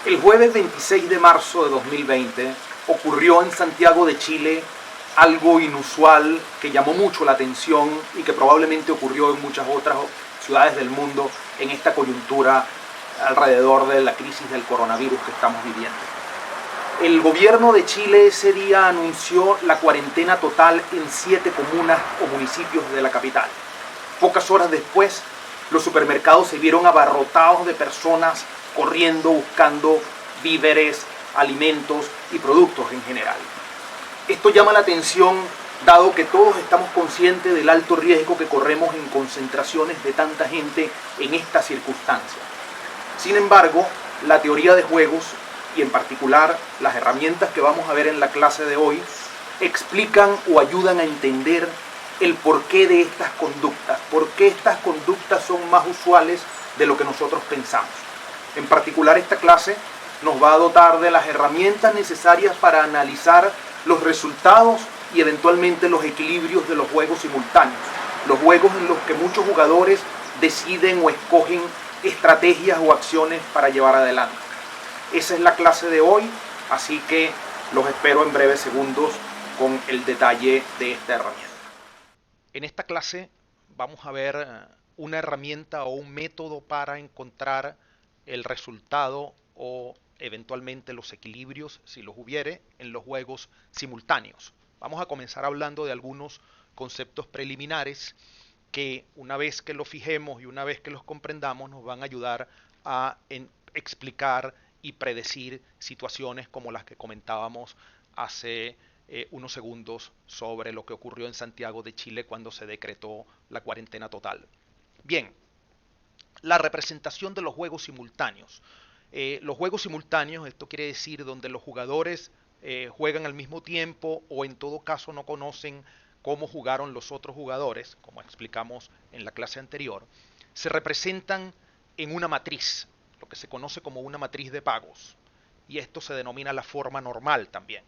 El jueves 26 de marzo de 2020 ocurrió en Santiago de Chile algo inusual que llamó mucho la atención y que probablemente ocurrió en muchas otras ciudades del mundo en esta coyuntura alrededor de la crisis del coronavirus que estamos viviendo. El gobierno de Chile ese día anunció la cuarentena total en 7 comunas o municipios de la capital. Pocas horas después, los supermercados se vieron abarrotados de personas corriendo, buscando víveres, alimentos y productos en general. Esto llama la atención dado que todos estamos conscientes del alto riesgo que corremos en concentraciones de tanta gente en estas circunstancias. Sin embargo, la teoría de juegos y en particular las herramientas que vamos a ver en la clase de hoy explican o ayudan a entender el porqué de estas conductas, por qué estas conductas son más usuales de lo que nosotros pensamos. En particular, esta clase nos va a dotar de las herramientas necesarias para analizar los resultados y eventualmente los equilibrios de los juegos simultáneos, los juegos en los que muchos jugadores deciden o escogen estrategias o acciones para llevar adelante. Esa es la clase de hoy, así que los espero en breves segundos con el detalle de esta herramienta. En esta clase vamos a ver una herramienta o un método para encontrar el resultado o eventualmente los equilibrios, si los hubiere, en los juegos simultáneos. Vamos a comenzar hablando de algunos conceptos preliminares que una vez que los fijemos y una vez que los comprendamos nos van a ayudar a explicar y predecir situaciones como las que comentábamos hace unos segundos sobre lo que ocurrió en Santiago de Chile cuando se decretó la cuarentena total. Bien, la representación de los juegos simultáneos. Los juegos simultáneos, esto quiere decir donde los jugadores juegan al mismo tiempo o en todo caso no conocen cómo jugaron los otros jugadores, como explicamos en la clase anterior, se representan en una matriz, lo que se conoce como una matriz de pagos, y esto se denomina la forma normal también.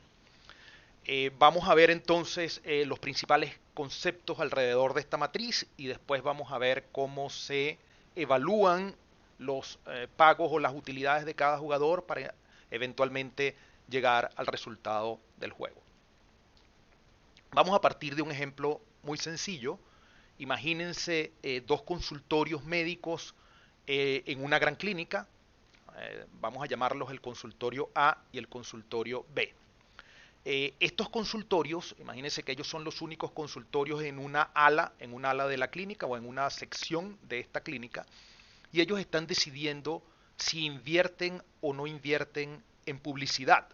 Vamos a ver entonces los principales conceptos alrededor de esta matriz y después vamos a ver cómo se evalúan los pagos o las utilidades de cada jugador para eventualmente llegar al resultado del juego. Vamos a partir de un ejemplo muy sencillo. Imagínense dos consultorios médicos en una gran clínica. Vamos a llamarlos el consultorio A y el consultorio B. Estos consultorios, imagínense que ellos son los únicos consultorios en una ala de la clínica o en una sección de esta clínica, y ellos están decidiendo si invierten o no invierten en publicidad,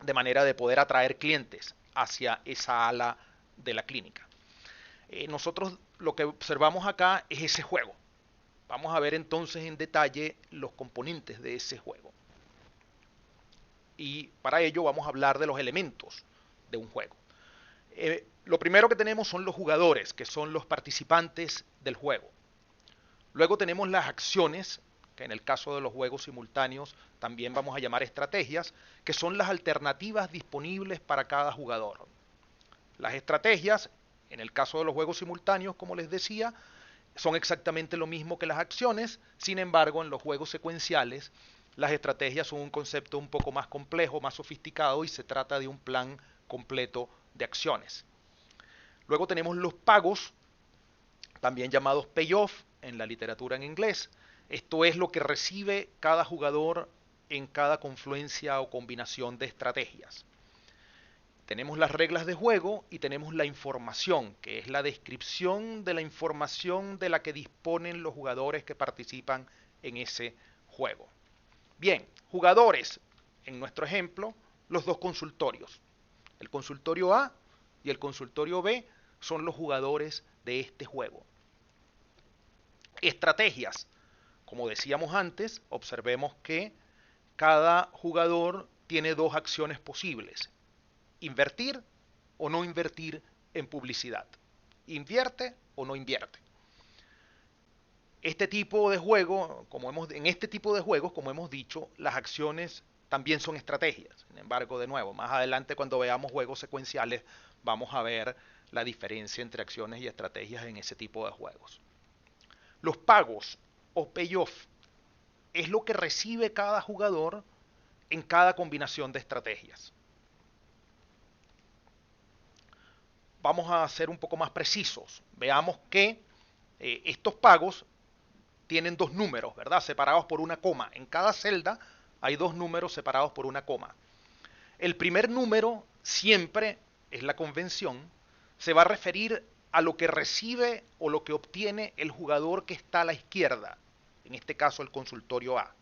de manera de poder atraer clientes hacia esa ala de la clínica. Nosotros lo que observamos acá es ese juego. Vamos a ver entonces en detalle los componentes de ese juego. Y para ello vamos a hablar de los elementos de un juego. Lo primero que tenemos son los jugadores, que son los participantes del juego. Luego tenemos las acciones, que en el caso de los juegos simultáneos también vamos a llamar estrategias, que son las alternativas disponibles para cada jugador. Las estrategias, en el caso de los juegos simultáneos, como les decía, son exactamente lo mismo que las acciones. Sin embargo, en los juegos secuenciales, las estrategias son un concepto un poco más complejo, más sofisticado, y se trata de un plan completo de acciones. Luego tenemos los pagos, también llamados payoff en la literatura en inglés. Esto es lo que recibe cada jugador en cada confluencia o combinación de estrategias. Tenemos las reglas de juego y tenemos la información, que es la descripción de la información de la que disponen los jugadores que participan en ese juego. Bien, jugadores, en nuestro ejemplo, los dos consultorios. El consultorio A y el consultorio B son los jugadores de este juego. Estrategias. Como decíamos antes, observemos que cada jugador tiene dos acciones posibles: invertir o no invertir en publicidad. Invierte o no invierte. Este tipo de juego, en este tipo de juegos, como hemos dicho, las acciones también son estrategias. Sin embargo, de nuevo, más adelante cuando veamos juegos secuenciales, vamos a ver la diferencia entre acciones y estrategias en ese tipo de juegos. Los pagos o payoff es lo que recibe cada jugador en cada combinación de estrategias. Vamos a ser un poco más precisos. Veamos que estos pagos tienen dos números, ¿verdad? Separados por una coma. En cada celda hay dos números separados por una coma. El primer número siempre, es la convención, se va a referir a lo que recibe o lo que obtiene el jugador que está a la izquierda, en este caso el consultorio A.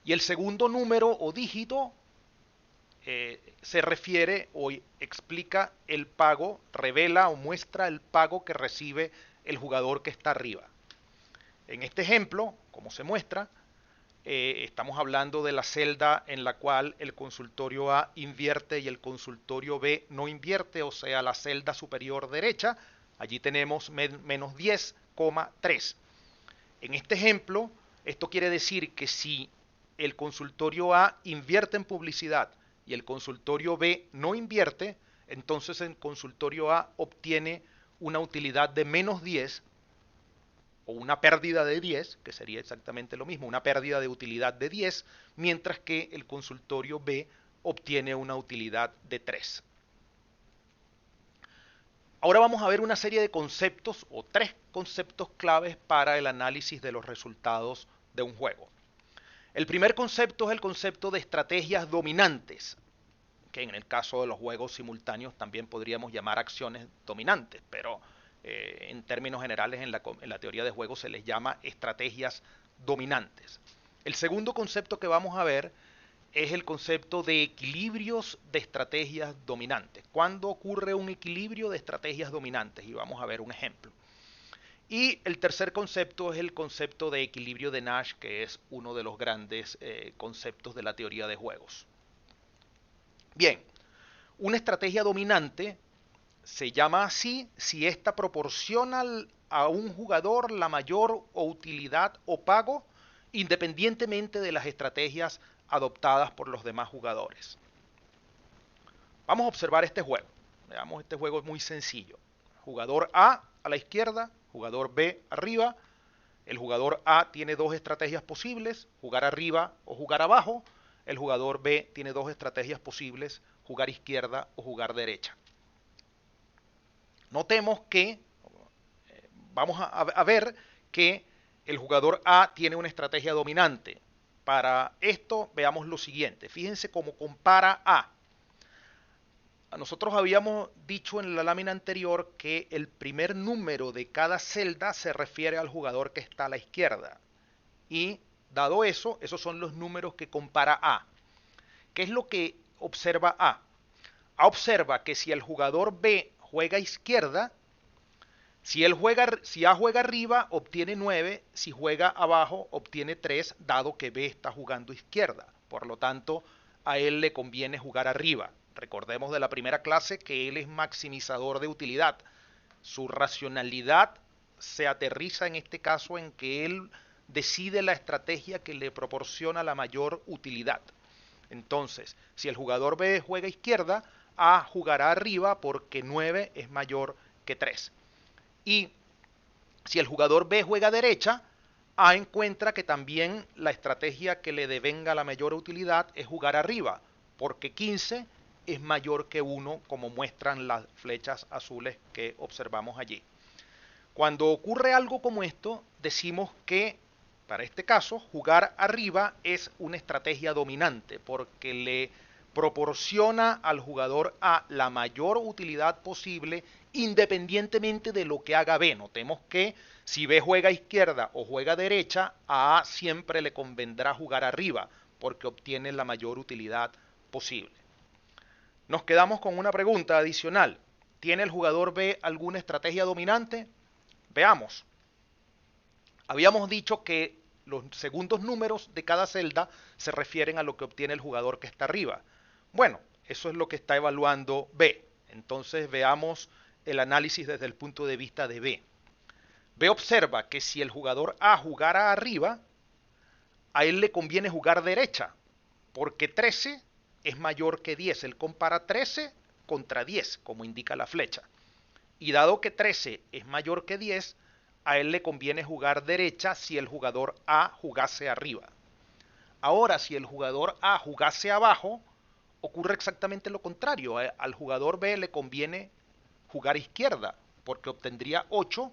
Y el segundo número o dígito se refiere o explica el pago, revela o muestra el pago que recibe el jugador que está arriba. En este ejemplo, como se muestra, estamos hablando de la celda en la cual el consultorio A invierte y el consultorio B no invierte, o sea, la celda superior derecha. Allí tenemos menos 10,3. En este ejemplo, esto quiere decir que si el consultorio A invierte en publicidad y el consultorio B no invierte, entonces el consultorio A obtiene una utilidad de menos 10 o una pérdida de 10, que sería exactamente lo mismo, una pérdida de utilidad de 10, mientras que el consultorio B obtiene una utilidad de 3. Ahora vamos a ver una serie de conceptos o tres conceptos claves para el análisis de los resultados de un juego. El primer concepto es el concepto de estrategias dominantes, que en el caso de los juegos simultáneos también podríamos llamar acciones dominantes, pero en términos generales en la teoría de juegos se les llama estrategias dominantes. El segundo concepto que vamos a ver es el concepto de equilibrios de estrategias dominantes. ¿Cuándo ocurre un equilibrio de estrategias dominantes? Y vamos a ver un ejemplo. Y el tercer concepto es el concepto de equilibrio de Nash, que es uno de los grandes conceptos de la teoría de juegos. Bien, una estrategia dominante se llama así si ésta proporciona a un jugador la mayor utilidad o pago independientemente de las estrategias adoptadas por los demás jugadores. Vamos a observar este juego. Veamos, este juego es muy sencillo. Jugador A a la izquierda, jugador B arriba. El jugador A tiene dos estrategias posibles, jugar arriba o jugar abajo. El jugador B tiene dos estrategias posibles, jugar izquierda o jugar derecha. Notemos que, vamos a ver que el jugador A tiene una estrategia dominante. Para esto veamos lo siguiente. Fíjense cómo compara A. Nosotros habíamos dicho en la lámina anterior que el primer número de cada celda se refiere al jugador que está a la izquierda. Y dado eso, esos son los números que compara A. ¿Qué es lo que observa A? A observa que si el jugador B juega izquierda, si A juega arriba, obtiene 9, si juega abajo, obtiene 3, dado que B está jugando izquierda. Por lo tanto, a él le conviene jugar arriba. Recordemos de la primera clase que él es maximizador de utilidad. Su racionalidad se aterriza en este caso en que él decide la estrategia que le proporciona la mayor utilidad. Entonces, si el jugador B juega izquierda, A jugará arriba porque 9 es mayor que 3. Y si el jugador B juega derecha, A encuentra que también la estrategia que le devenga la mayor utilidad es jugar arriba, porque 15 es mayor que 1, como muestran las flechas azules que observamos allí. Cuando ocurre algo como esto, decimos que, para este caso, jugar arriba es una estrategia dominante, porque le proporciona al jugador A la mayor utilidad posible independientemente de lo que haga B. Notemos que si B juega izquierda o juega derecha, a A siempre le convendrá jugar arriba, porque obtiene la mayor utilidad posible. Nos quedamos con una pregunta adicional. ¿Tiene el jugador B alguna estrategia dominante? Veamos. Habíamos dicho que los segundos números de cada celda se refieren a lo que obtiene el jugador que está arriba. Bueno, eso es lo que está evaluando B. Entonces veamos el análisis desde el punto de vista de B. B observa que si el jugador A jugara arriba, a él le conviene jugar derecha, porque 13 es mayor que 10. Él compara 13 contra 10, como indica la flecha. Y dado que 13 es mayor que 10, a él le conviene jugar derecha si el jugador A jugase arriba. Ahora, si el jugador A jugase abajo, ocurre exactamente lo contrario. Al jugador B le conviene jugar izquierda, porque obtendría 8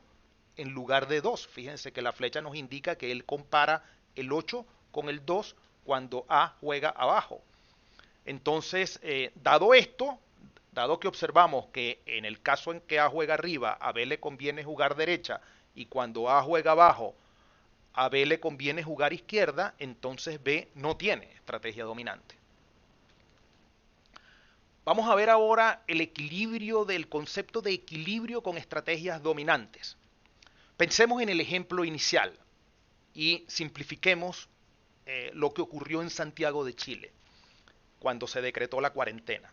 en lugar de 2. Fíjense que la flecha nos indica que él compara el 8 con el 2 cuando A juega abajo. Entonces, dado esto, dado que observamos que en el caso en que A juega arriba, a B le conviene jugar derecha, y cuando A juega abajo, a B le conviene jugar izquierda, entonces B no tiene estrategia dominante. Vamos a ver ahora el equilibrio del concepto de equilibrio con estrategias dominantes. Pensemos en el ejemplo inicial y simplifiquemos lo que ocurrió en Santiago de Chile cuando se decretó la cuarentena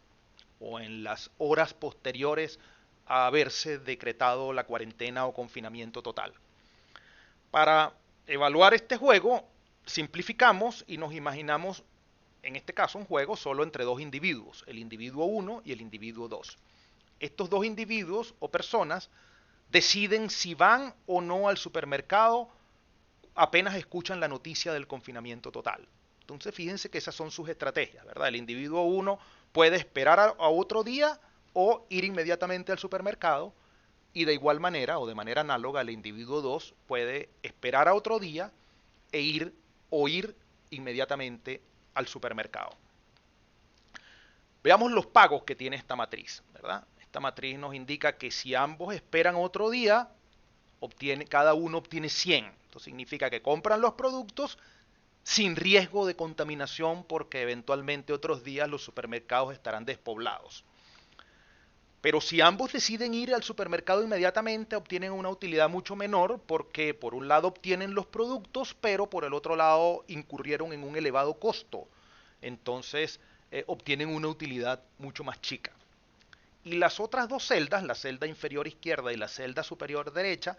o en las horas posteriores a haberse decretado la cuarentena o confinamiento total. Para evaluar este juego, simplificamos y nos imaginamos, en este caso, un juego solo entre dos individuos, el individuo 1 y el individuo 2. Estos dos individuos o personas deciden si van o no al supermercado apenas escuchan la noticia del confinamiento total. Entonces, fíjense que esas son sus estrategias, ¿verdad? El individuo 1 puede esperar a otro día o ir inmediatamente al supermercado, y de igual manera o de manera análoga el individuo 2 puede esperar a otro día e ir o ir inmediatamente al supermercado. Veamos los pagos que tiene esta matriz, ¿verdad? Esta matriz nos indica que si ambos esperan otro día, cada uno obtiene 100. Esto significa que compran los productos sin riesgo de contaminación porque eventualmente otros días los supermercados estarán despoblados. Pero si ambos deciden ir al supermercado inmediatamente, obtienen una utilidad mucho menor porque por un lado obtienen los productos, pero por el otro lado incurrieron en un elevado costo. Entonces obtienen una utilidad mucho más chica. Y las otras dos celdas, la celda inferior izquierda y la celda superior derecha,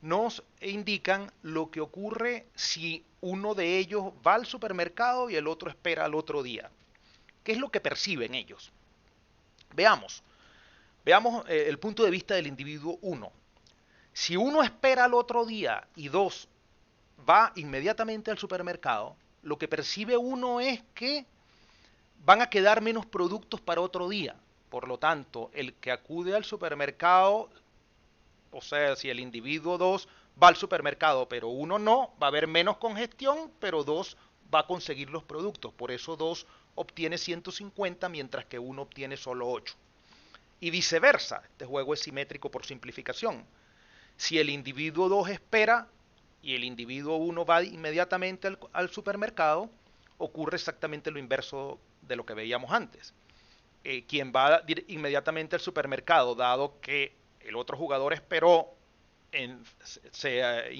nos indican lo que ocurre si uno de ellos va al supermercado y el otro espera al otro día. ¿Qué es lo que perciben ellos? Veamos. Veamos el punto de vista del individuo 1. Si uno espera al otro día y 2 va inmediatamente al supermercado, lo que percibe uno es que van a quedar menos productos para otro día. Por lo tanto, el que acude al supermercado, o sea, si el individuo 2 va al supermercado, pero uno no, va a haber menos congestión, pero 2 va a conseguir los productos. Por eso 2 obtiene 150, mientras que uno obtiene solo 8. Y viceversa, este juego es simétrico por simplificación. Si el individuo 2 espera y el individuo 1 va inmediatamente al supermercado, ocurre exactamente lo inverso de lo que veíamos antes. Quien va inmediatamente al supermercado, dado que el otro jugador esperó, se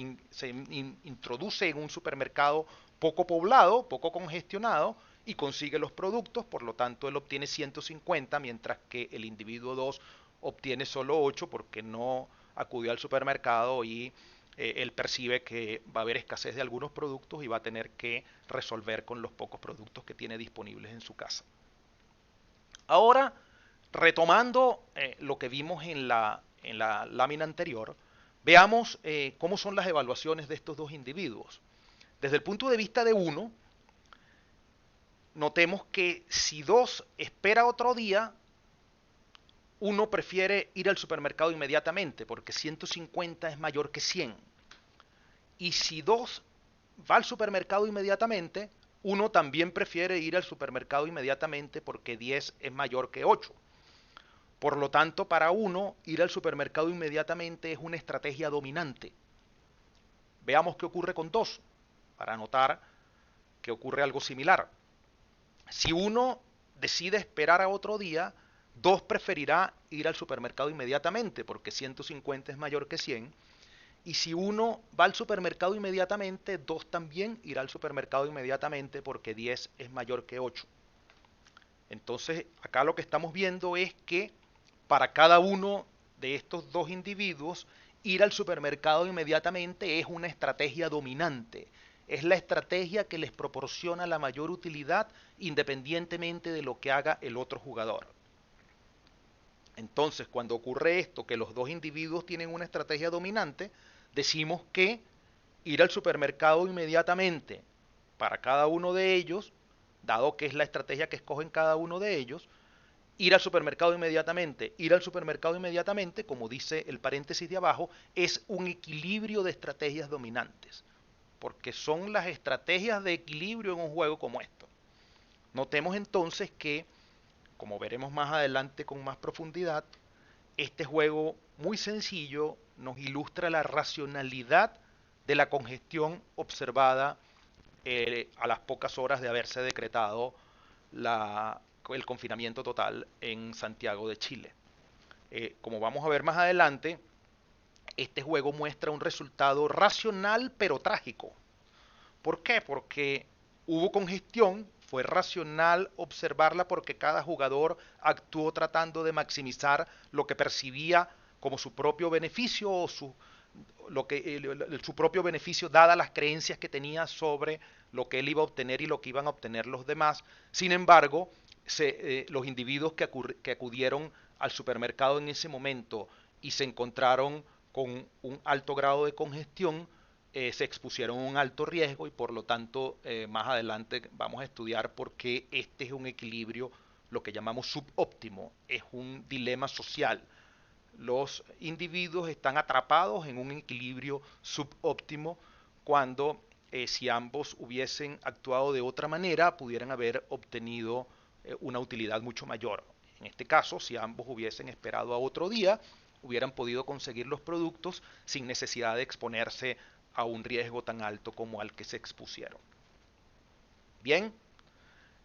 introduce en un supermercado poco poblado, poco congestionado, y consigue los productos, por lo tanto él obtiene 150, mientras que el individuo 2 obtiene solo 8 porque no acudió al supermercado y él percibe que va a haber escasez de algunos productos y va a tener que resolver con los pocos productos que tiene disponibles en su casa. Ahora, retomando lo que vimos en la lámina anterior, veamos cómo son las evaluaciones de estos dos individuos. Desde el punto de vista de uno, notemos que si 2 espera otro día, uno prefiere ir al supermercado inmediatamente porque 150 es mayor que 100. Y si 2 va al supermercado inmediatamente, uno también prefiere ir al supermercado inmediatamente porque 10 es mayor que 8. Por lo tanto, para uno, ir al supermercado inmediatamente es una estrategia dominante. Veamos qué ocurre con 2, para notar que ocurre algo similar. Si uno decide esperar a otro día, 2 preferirá ir al supermercado inmediatamente porque 150 es mayor que 100. Y si uno va al supermercado inmediatamente, 2 también irá al supermercado inmediatamente porque 10 es mayor que 8. Entonces, acá lo que estamos viendo es que para cada uno de estos dos individuos, ir al supermercado inmediatamente es una estrategia dominante. Es la estrategia que les proporciona la mayor utilidad independientemente de lo que haga el otro jugador. Entonces, cuando ocurre esto, que los dos individuos tienen una estrategia dominante, decimos que ir al supermercado inmediatamente para cada uno de ellos, dado que es la estrategia que escogen cada uno de ellos, ir al supermercado inmediatamente. Ir al supermercado inmediatamente, como dice el paréntesis de abajo, es un equilibrio de estrategias dominantes, porque son las estrategias de equilibrio en un juego como esto. Notemos entonces que, como veremos más adelante con más profundidad, este juego muy sencillo nos ilustra la racionalidad de la congestión observada a las pocas horas de haberse decretado el confinamiento total en Santiago de Chile. Como vamos a ver más adelante, este juego muestra un resultado racional pero trágico. ¿Por qué? Porque hubo congestión, fue racional observarla porque cada jugador actuó tratando de maximizar lo que percibía como su propio beneficio o su propio beneficio dadas las creencias que tenía sobre lo que él iba a obtener y lo que iban a obtener los demás. Sin embargo, los individuos que acudieron al supermercado en ese momento y se encontraron con un alto grado de congestión, se expusieron a un alto riesgo y por lo tanto más adelante vamos a estudiar por qué este es un equilibrio, lo que llamamos subóptimo, es un dilema social. Los individuos están atrapados en un equilibrio subóptimo cuando si ambos hubiesen actuado de otra manera pudieran haber obtenido una utilidad mucho mayor. En este caso, si ambos hubiesen esperado a otro día, hubieran podido conseguir los productos sin necesidad de exponerse a un riesgo tan alto como al que se expusieron. Bien,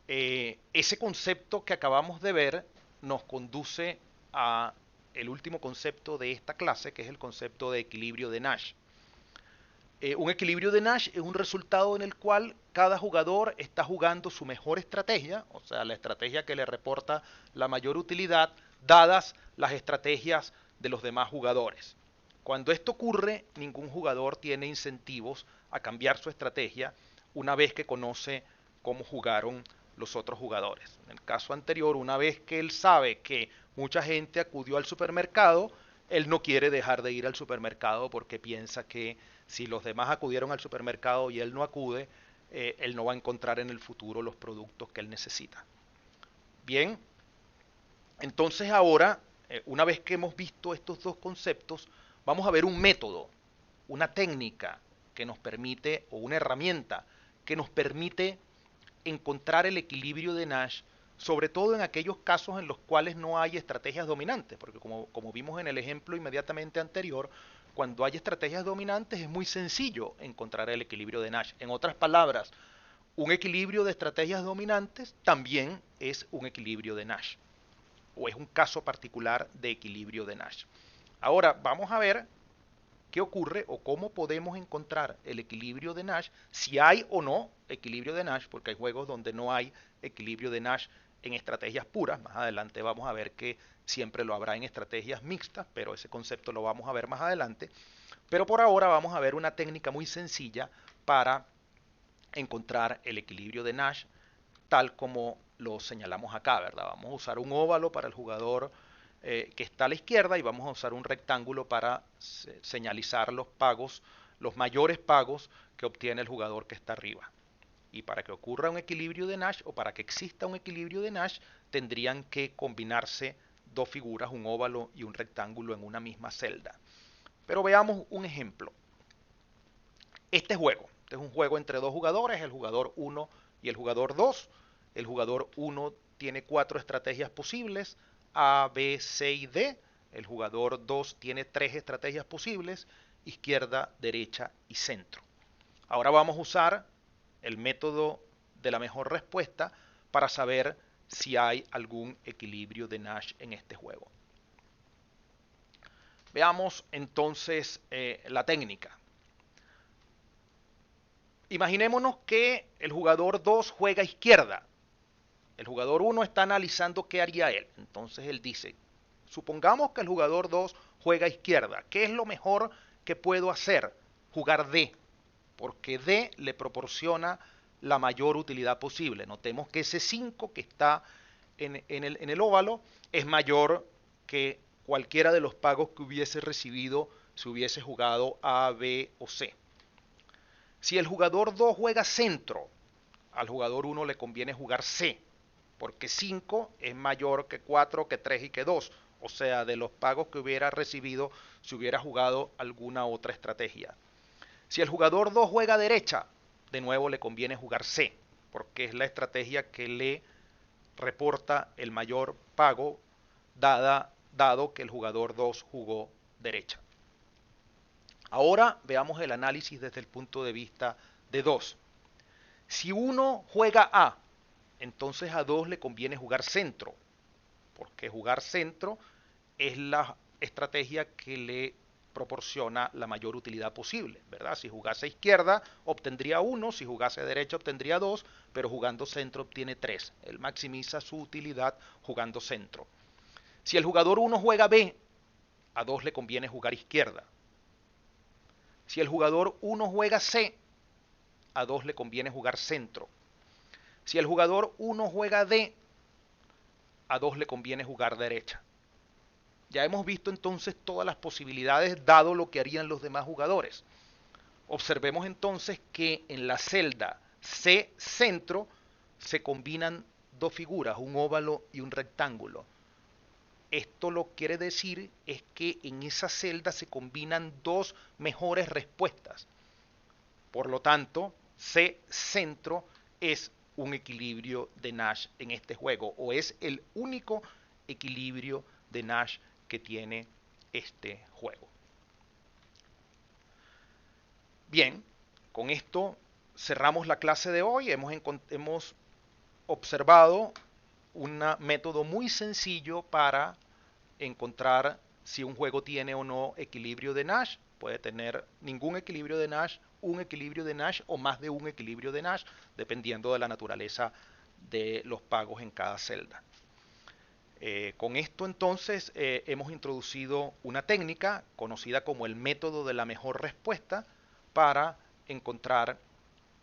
ese concepto que acabamos de ver nos conduce a el último concepto de esta clase, que es el concepto de equilibrio de Nash. Un equilibrio de Nash es un resultado en el cual cada jugador está jugando su mejor estrategia, o sea, la estrategia que le reporta la mayor utilidad, dadas las estrategias de los demás jugadores. Cuando esto ocurre, ningún jugador tiene incentivos a cambiar su estrategia una vez que conoce cómo jugaron los otros jugadores. En el caso anterior, una vez que él sabe que mucha gente acudió al supermercado, él no quiere dejar de ir al supermercado porque piensa que si los demás acudieron al supermercado y él no acude, él no va a encontrar en el futuro los productos que él necesita. Bien, entonces ahora, una vez que hemos visto estos dos conceptos, vamos a ver un método, una técnica que nos permite, o una herramienta que nos permite encontrar el equilibrio de Nash, sobre todo en aquellos casos en los cuales no hay estrategias dominantes, porque como vimos en el ejemplo inmediatamente anterior, cuando hay estrategias dominantes es muy sencillo encontrar el equilibrio de Nash. En otras palabras, un equilibrio de estrategias dominantes también es un equilibrio de Nash, o es un caso particular de equilibrio de Nash. Ahora vamos a ver qué ocurre o cómo podemos encontrar el equilibrio de Nash, si hay o no equilibrio de Nash, porque hay juegos donde no hay equilibrio de Nash en estrategias puras. Más adelante vamos a ver que siempre lo habrá en estrategias mixtas, pero ese concepto lo vamos a ver más adelante. Pero por ahora vamos a ver una técnica muy sencilla para encontrar el equilibrio de Nash, tal como lo señalamos acá, ¿verdad? Vamos a usar un óvalo para el jugador que está a la izquierda y vamos a usar un rectángulo para señalizar los pagos, los mayores pagos que obtiene el jugador que está arriba. Y para que ocurra un equilibrio de Nash o para que exista un equilibrio de Nash, tendrían que combinarse dos figuras, un óvalo y un rectángulo en una misma celda. Pero veamos un ejemplo. Este es un juego entre dos jugadores, el jugador 1 y el jugador 2. El jugador 1 tiene 4 estrategias posibles, A, B, C y D. El jugador 2 tiene 3 estrategias posibles, izquierda, derecha y centro. Ahora vamos a usar el método de la mejor respuesta para saber si hay algún equilibrio de Nash en este juego. Veamos entonces la técnica. Imaginémonos que el jugador 2 juega izquierda. El jugador 1 está analizando qué haría él. Entonces él dice, supongamos que el jugador 2 juega izquierda. ¿Qué es lo mejor que puedo hacer? Jugar D, porque D le proporciona la mayor utilidad posible. Notemos que ese 5 que está en el óvalo es mayor que cualquiera de los pagos que hubiese recibido si hubiese jugado A, B o C. Si el jugador 2 juega centro, al jugador 1 le conviene jugar C, porque 5 es mayor que 4, que 3 y que 2. O sea, de los pagos que hubiera recibido si hubiera jugado alguna otra estrategia. Si el jugador 2 juega derecha, de nuevo le conviene jugar C, porque es la estrategia que le reporta el mayor pago dado que el jugador 2 jugó derecha. Ahora veamos el análisis desde el punto de vista de 2. Si uno juega A, entonces a 2 le conviene jugar centro, porque jugar centro es la estrategia que le proporciona la mayor utilidad posible, ¿verdad? Si jugase a izquierda obtendría 1, si jugase a derecha obtendría 2, pero jugando centro obtiene 3. Él maximiza su utilidad jugando centro. Si el jugador 1 juega B, a 2 le conviene jugar izquierda. Si el jugador 1 juega C, a 2 le conviene jugar centro. Si el jugador 1 juega D, a 2 le conviene jugar derecha. Ya hemos visto entonces todas las posibilidades dado lo que harían los demás jugadores. Observemos entonces que en la celda C centro se combinan dos figuras, un óvalo y un rectángulo. Esto lo que quiere decir es que en esa celda se combinan dos mejores respuestas. Por lo tanto, C centro es un equilibrio de Nash en este juego, o es el único equilibrio de Nash que tiene este juego. Bien, con esto cerramos la clase de hoy. Hemos observado un método muy sencillo para encontrar si un juego tiene o no equilibrio de Nash. Puede tener ningún equilibrio de Nash, un equilibrio de Nash o más de un equilibrio de Nash, dependiendo de la naturaleza de los pagos en cada celda. Con esto entonces hemos introducido una técnica conocida como el método de la mejor respuesta para encontrar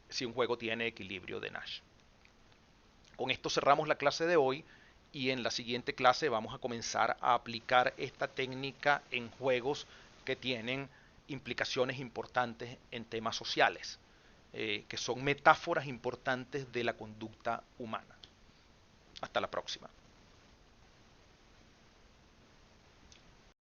si un juego tiene equilibrio de Nash. Con esto cerramos la clase de hoy y en la siguiente clase vamos a comenzar a aplicar esta técnica en juegos que tienen implicaciones importantes en temas sociales, que son metáforas importantes de la conducta humana. Hasta la próxima.